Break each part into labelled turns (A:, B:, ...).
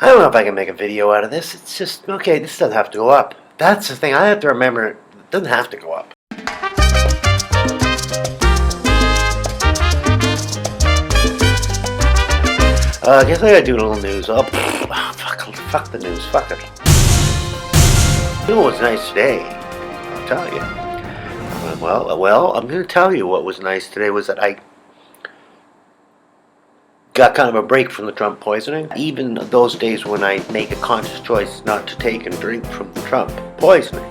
A: I don't know if I can make a video out of this. It's just, okay, this doesn't have to go up. That's the thing. I have to remember, it doesn't have to go up. I guess I gotta do a little news. Oh, fuck the news. Fuck it. You know what's nice today? I'll tell you. Well, I'm gonna tell you what was nice today was that I got kind of a break from the Trump poisoning. Even those days when I make a conscious choice not to take and drink from the Trump poisoning,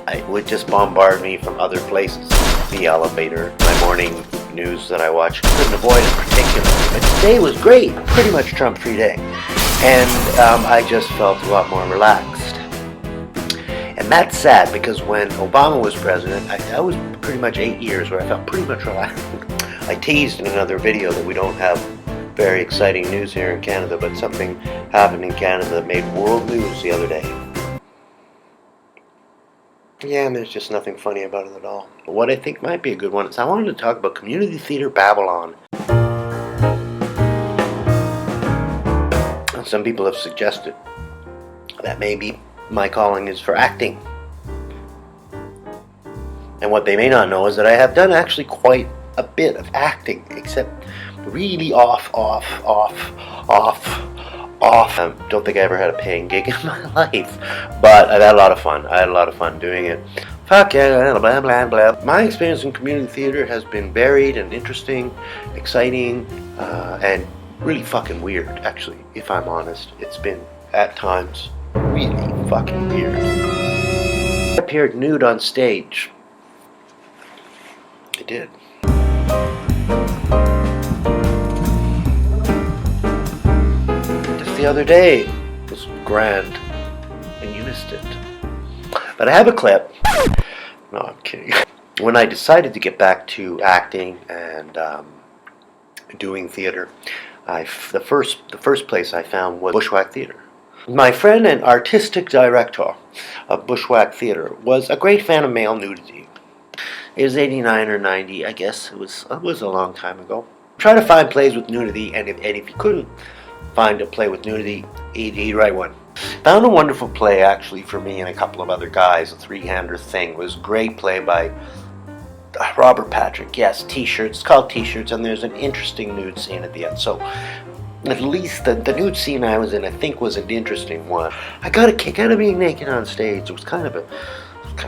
A: it would just bombard me from other places. The elevator, my morning news that I watch, couldn't avoid it particularly. But today was great, pretty much Trump-free day. And I just felt a lot more relaxed. And that's sad because when Obama was president, that was pretty much 8 years where I felt pretty much relaxed. I teased in another video that we don't have very exciting news here in Canada, but something happened in Canada that made world news the other day. Yeah, and there's just nothing funny about it at all. But what I think might be a good one is I wanted to talk about Community Theatre Babylon. And some people have suggested that maybe my calling is for acting. And what they may not know is that I have done actually quite a bit of acting, except really off. I don't think I ever had a paying gig in my life, but I've had a lot of fun. I had a lot of fun doing it. Fuck yeah, blah, blah, blah. My experience in community theater has been varied and interesting, exciting, and really fucking weird, actually, if I'm honest. It's been, at times, really fucking weird. I appeared nude on stage. I did. The other day was grand and you missed it. But I have a clip. No, I'm kidding. When I decided to get back to acting and doing theater, the first place I found was Bushwhack Theater. My friend and artistic director of Bushwhack Theater was a great fan of male nudity. It was 89 or 90, I guess. It was a long time ago. Try to find plays with nudity, and if you couldn't find a play with nudity, he'd write one. Found a wonderful play actually for me and a couple of other guys, A Three-Hander Thing. It was a great play by Robert Patrick. Yes, T-shirts. It's called T-shirts, and there's an interesting nude scene at the end. So at least the nude scene I was in, I think, was an interesting one. I got a kick out of being naked on stage. It was kind of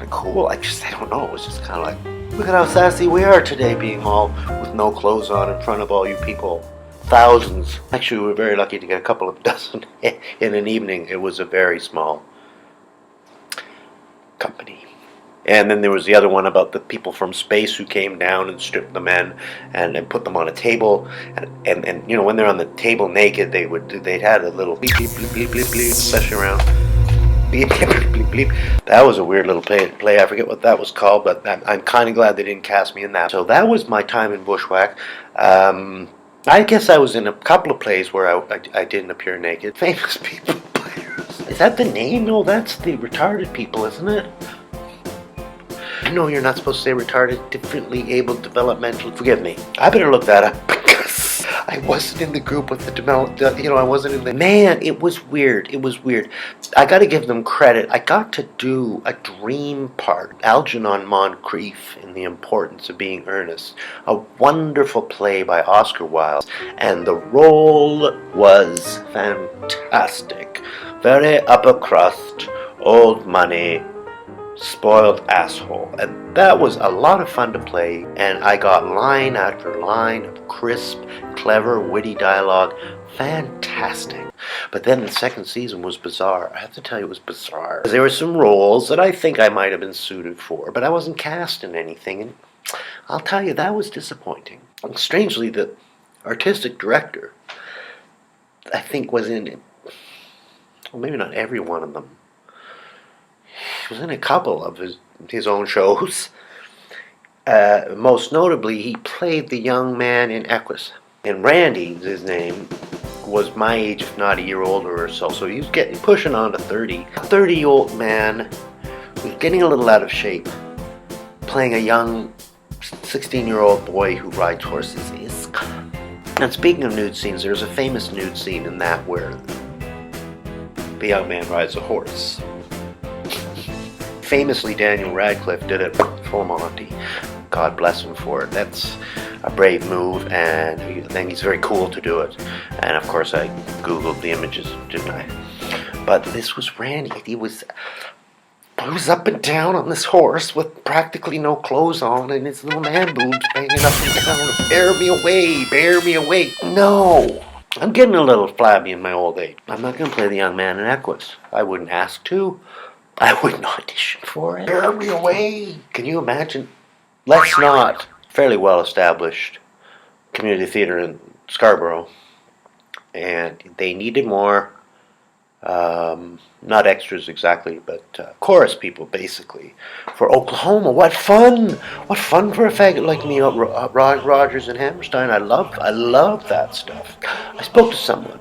A: cool. I don't know. It was just kind of like, look at how sassy we are today, being all with no clothes on in front of all you people. Thousands. Actually, we were very lucky to get a couple of dozen in an evening. It was a very small company. And then there was the other one about the people from space who came down and stripped the men and put them on a table. And you know, when they're on the table naked, they'd had a little bleep, bleep, bleep, bleep, bleep, bleep, especially around. Bleep, bleep, bleep, bleep. That was a weird little play. I forget what that was called, but I'm kind of glad they didn't cast me in that. So that was my time in Bushwhack. I guess I was in a couple of plays where I didn't appear naked. Famous people players. Is that the name? No, that's the retarded people, isn't it? No, you're not supposed to say retarded, differently able, developmental. Forgive me. I better look that up because I wasn't in the group with I wasn't in the... Man, it was weird. It was weird. I got to give them credit. I got to do a dream part. Algernon Moncrief in The Importance of Being Earnest. A wonderful play by Oscar Wilde. And the role was fantastic. Very upper crust, old money, spoiled asshole. And that was a lot of fun to play, and I got line after line of crisp, clever, witty dialogue. Fantastic. But then the second season was bizarre. I have to tell you, it was bizarre. There were some roles that I think I might have been suited for, but I wasn't cast in anything, and I'll tell you, that was disappointing. And strangely, the artistic director, I think, was in, well, maybe not every one of them. He was in a couple of his own shows. Most notably, he played the young man in Equus. And Randy, his name, was my age, if not a year older or so. So he was pushing on to 30. A 30-year-old man who's getting a little out of shape, playing a young 16-year-old boy who rides horses. And speaking of nude scenes, there's a famous nude scene in that where The Young Man Rides a Horse. Famously, Daniel Radcliffe did it full Monty. God bless him for it. That's a brave move, and I think he's very cool to do it. And of course, I googled the images, didn't I? But this was Randy. He was up and down on this horse with practically no clothes on, and his little man boobs banging up and down. Bear me away, bear me away. No, I'm getting a little flabby in my old age. I'm not going to play the young man in Equus. I wouldn't ask to. I wouldn't audition for it. Bear me away. Can you imagine? Let's not. Fairly well established community theater in Scarborough, and they needed more. Not extras exactly, but chorus people basically for Oklahoma. What fun! What fun for a faggot like me, Rogers and Hammerstein. I love that stuff. I spoke to someone.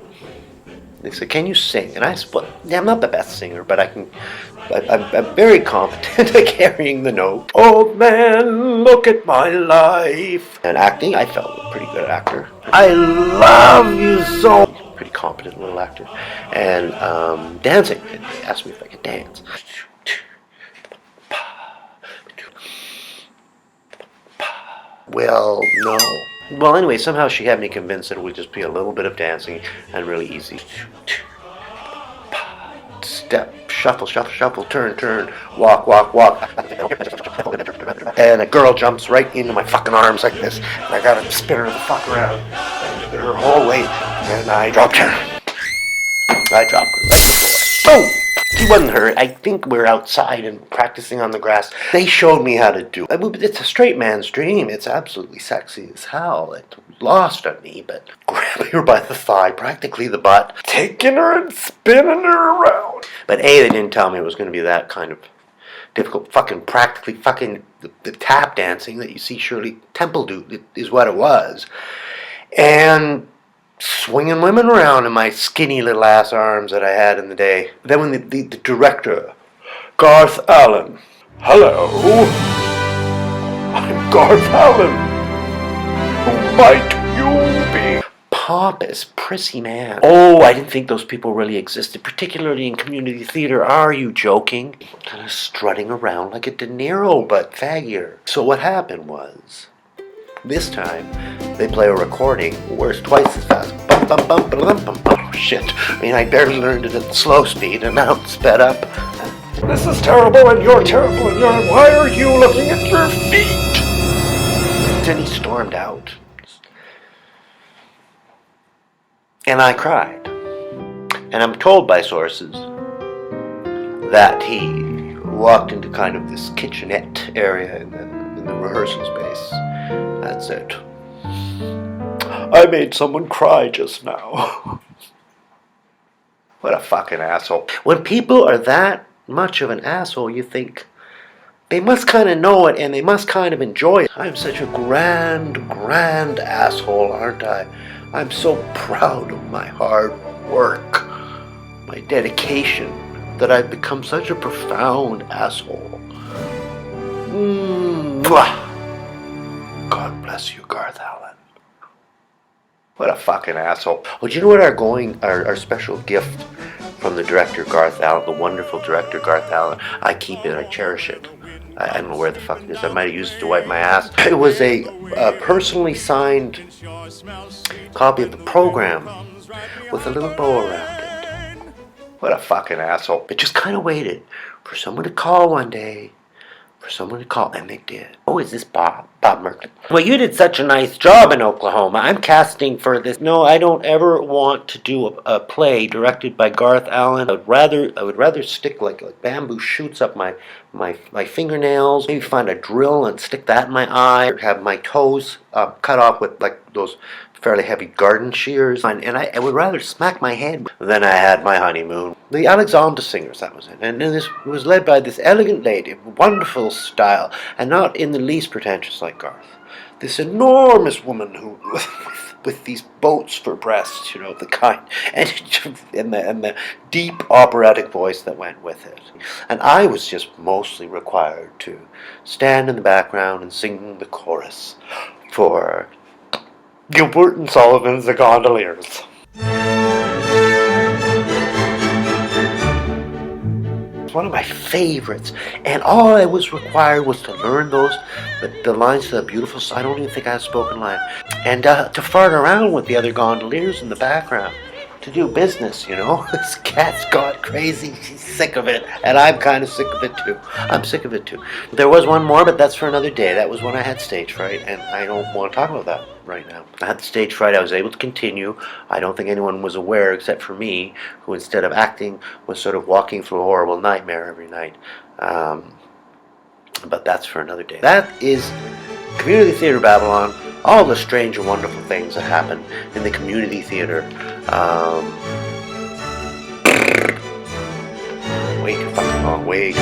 A: They said, "Can you sing?" And I said, "Well, yeah, I'm not the best singer, but I'm very competent at carrying the note." Old man, look at my life. And acting, I felt a pretty good actor. I love you so. Pretty competent little actor. And dancing. They asked me if I could dance. Well, no. Well, anyway, somehow she had me convinced that it would just be a little bit of dancing and really easy. Step, shuffle, shuffle, shuffle, turn, turn, walk, walk, walk. And a girl jumps right into my fucking arms like this. And I gotta spin her the fuck around. Her whole weight. And I dropped her. I dropped her right before. Boom! She wasn't hurt. I think we're outside and practicing on the grass. They showed me how to do it. It's a straight man's dream. It's absolutely sexy as hell. It lost on me, but grabbing her by the thigh, practically the butt, taking her and spinning her around. But they didn't tell me it was going to be that kind of difficult. Practically the tap dancing that you see Shirley Temple do is what it was. And swinging women around in my skinny little ass arms that I had in the day. Then when the director, Garth Allen, hello, I'm Garth Allen. Who might you be? Pompous, prissy man. Oh, I didn't think those people really existed, particularly in community theater. Are you joking? Kind of strutting around like a De Niro, but faggier. So what happened was, this time, they play a recording, worse, twice as fast. Bum, bum, bum, bum, bum, bum. Oh, shit. I mean, I barely learned it at the slow speed, and now it's sped up. This is terrible, and you're terrible, and why are you looking at your feet? Then he stormed out. And I cried. And I'm told by sources that he walked into kind of this kitchenette area in the rehearsal space. That's it. I made someone cry just now. What a fucking asshole. When people are that much of an asshole, you think they must kind of know it and they must kind of enjoy it. I'm such a grand asshole, aren't I? I'm so proud of my hard work, my dedication, that I've become such a profound asshole. Mwah. God bless you, Garth Allen. What a fucking asshole. Oh, do you know what our special gift from the director Garth Allen, the wonderful director Garth Allen? I keep it, I cherish it. I don't know where the fuck it is. I might have used it to wipe my ass. It was a personally signed copy of the program with a little bow around it. What a fucking asshole. But just kind of waited for someone to call one day. For someone to call, and they did. Oh, is this Bob Merkley? Well, you did such a nice job in Oklahoma. I'm casting for this. No, I don't ever want to do a play directed by Garth Allen. I would rather stick like bamboo shoots up my fingernails. Maybe find a drill and stick that in my eye. Or have my toes cut off with like those fairly heavy garden shears, and I would rather smack my head than I had my honeymoon. The Alexander Singers, that was it, and this was led by this elegant lady, wonderful style, and not in the least pretentious like Garth. This enormous woman who, with these boats for breasts, you know, the kind, and the deep operatic voice that went with it. And I was just mostly required to stand in the background and sing the chorus for Gilbert and Sullivan's The Gondoliers. one of my favorites. And all I was required was to learn the lines to the beautiful. I don't even think I have spoken line, and to fart around with the other gondoliers in the background. To do business, you know. This cat's gone crazy. She's sick of it, and I'm kind of sick of it too. I'm sick of it too. There was one more, but that's for another day. That was when I had stage fright, and I don't want to talk about that right now. I had the stage fright. I was able to continue. I don't think anyone was aware except for me, who instead of acting was sort of walking through a horrible nightmare every night. But that's for another day. That is Community Theater Babylon. All the strange and wonderful things that happen in the community theater. Way too fucking long. Way.